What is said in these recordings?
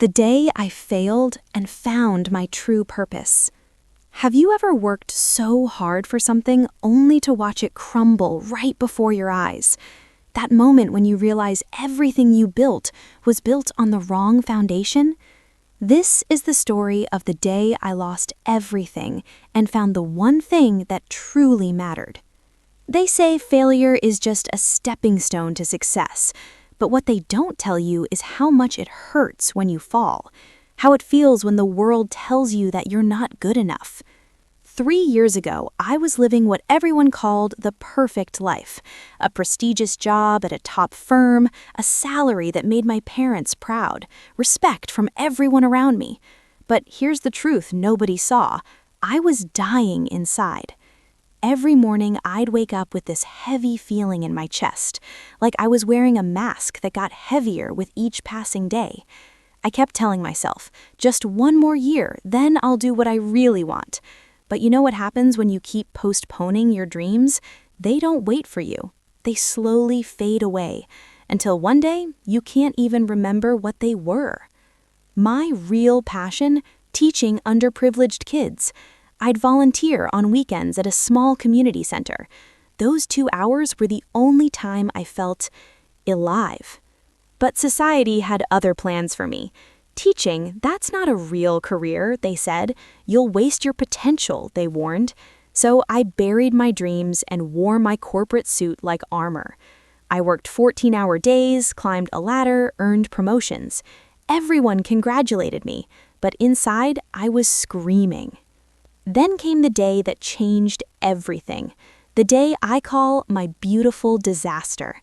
The day I failed and found my true purpose. Have you ever worked so hard for something only to watch it crumble right before your eyes? That moment when you realize everything you built was built on the wrong foundation? This is the story of the day I lost everything and found the one thing that truly mattered. They say failure is just a stepping stone to success, but what they don't tell you is how much it hurts when you fall, how it feels when the world tells you that you're not good enough. 3 years ago, I was living what everyone called the perfect life, a prestigious job at a top firm, a salary that made my parents proud, respect from everyone around me. But here's the truth nobody saw. I was dying inside. Every morning, I'd wake up with this heavy feeling in my chest, like I was wearing a mask that got heavier with each passing day. I kept telling myself, just one more year, then I'll do what I really want. But you know what happens when you keep postponing your dreams? They don't wait for you. They slowly fade away, until one day, you can't even remember what they were. My real passion? Teaching underprivileged kids. I'd volunteer on weekends at a small community center. Those 2 hours were the only time I felt alive. But society had other plans for me. Teaching, that's not a real career, they said. You'll waste your potential, they warned. So I buried my dreams and wore my corporate suit like armor. I worked 14-hour days, climbed a ladder, earned promotions. Everyone congratulated me, but inside I was screaming. Then came the day that changed everything. The day I call my beautiful disaster.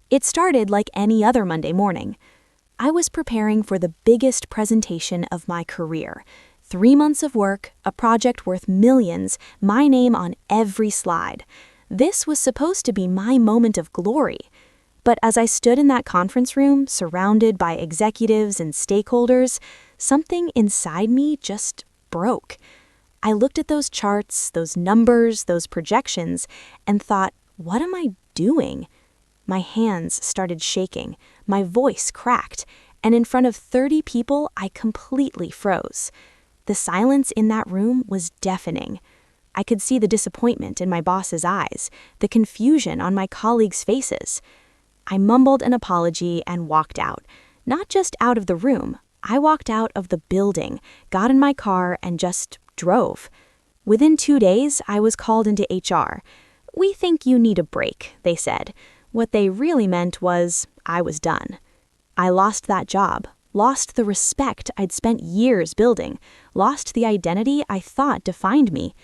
It started like any other Monday morning. I was preparing for the biggest presentation of my career. 3 months of work, a project worth millions, my name on every slide. This was supposed to be my moment of glory. But as I stood in that conference room, surrounded by executives and stakeholders, something inside me just broke. I looked at those charts, those numbers, those projections, and thought, what am I doing? My hands started shaking, my voice cracked, and in front of 30 people, I completely froze. The silence in that room was deafening. I could see the disappointment in my boss's eyes, the confusion on my colleagues' faces. I mumbled an apology and walked out. Not just out of the room, I walked out of the building, got in my car, and just drove. Within 2 days, I was called into HR. "We think you need a break," they said. What they really meant was I was done. I lost that job, lost the respect I'd spent years building, lost the identity I thought defined me.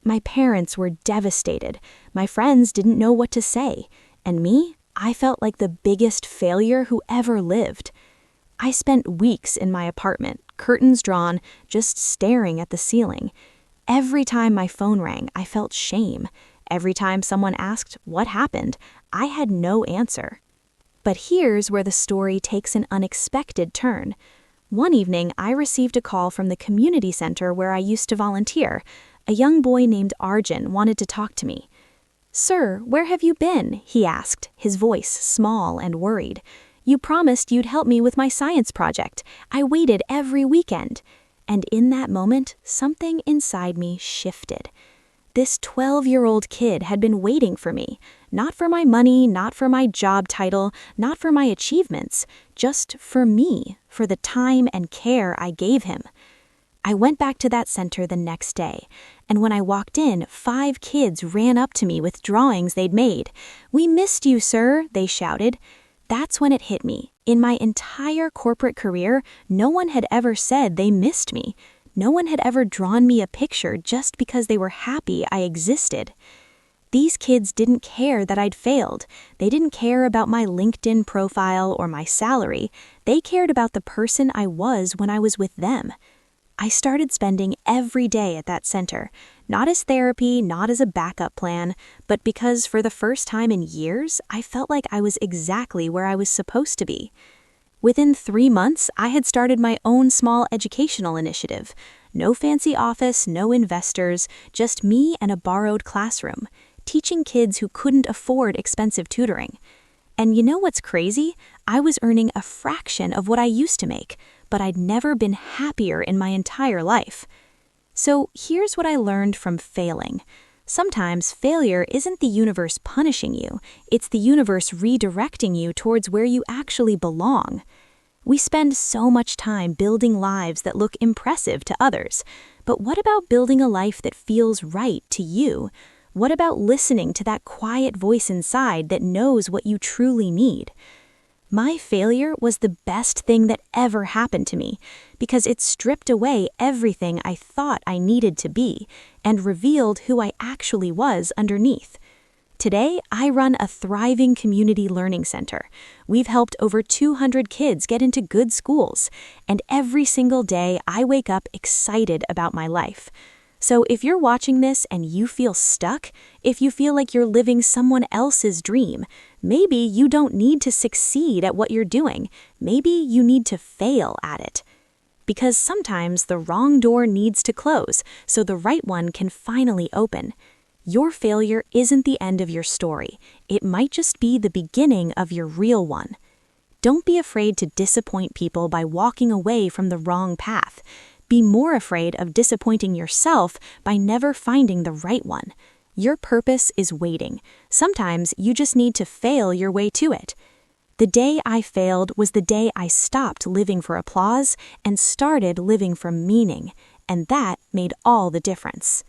My parents were devastated. My friends didn't know what to say. And me, I felt like the biggest failure who ever lived. I spent weeks in my apartment, curtains drawn, just staring at the ceiling. Every time my phone rang, I felt shame. Every time someone asked what happened, I had no answer. But here's where the story takes an unexpected turn. One evening, I received a call from the community center where I used to volunteer. A young boy named Arjun wanted to talk to me. "Sir, where have you been?" he asked, his voice small and worried. "You promised you'd help me with my science project. I waited every weekend." And in that moment, something inside me shifted. This 12-year-old kid had been waiting for me, not for my money, not for my job title, not for my achievements, just for me, for the time and care I gave him. I went back to that center the next day, and when I walked in, 5 kids ran up to me with drawings they'd made. "We missed you, sir," they shouted. That's when it hit me. In my entire corporate career, no one had ever said they missed me. No one had ever drawn me a picture just because they were happy I existed. These kids didn't care that I'd failed. They didn't care about my LinkedIn profile or my salary. They cared about the person I was when I was with them. I started spending every day at that center, not as therapy, not as a backup plan, but because for the first time in years, I felt like I was exactly where I was supposed to be. Within 3 months, I had started my own small educational initiative. No fancy office, no investors, just me and a borrowed classroom, teaching kids who couldn't afford expensive tutoring. And you know what's crazy? I was earning a fraction of what I used to make, but I'd never been happier in my entire life. So here's what I learned from failing. Sometimes failure isn't the universe punishing you, it's the universe redirecting you towards where you actually belong. We spend so much time building lives that look impressive to others, but what about building a life that feels right to you? What about listening to that quiet voice inside that knows what you truly need? My failure was the best thing that ever happened to me because it stripped away everything I thought I needed to be and revealed who I actually was underneath. Today, I run a thriving community learning center. We've helped over 200 kids get into good schools, and every single day I wake up excited about my life. So if you're watching this and you feel stuck, if you feel like you're living someone else's dream, maybe you don't need to succeed at what you're doing. Maybe you need to fail at it. Because sometimes the wrong door needs to close so the right one can finally open. Your failure isn't the end of your story. It might just be the beginning of your real one. Don't be afraid to disappoint people by walking away from the wrong path. Be more afraid of disappointing yourself by never finding the right one. Your purpose is waiting. Sometimes you just need to fail your way to it. The day I failed was the day I stopped living for applause and started living for meaning, and that made all the difference.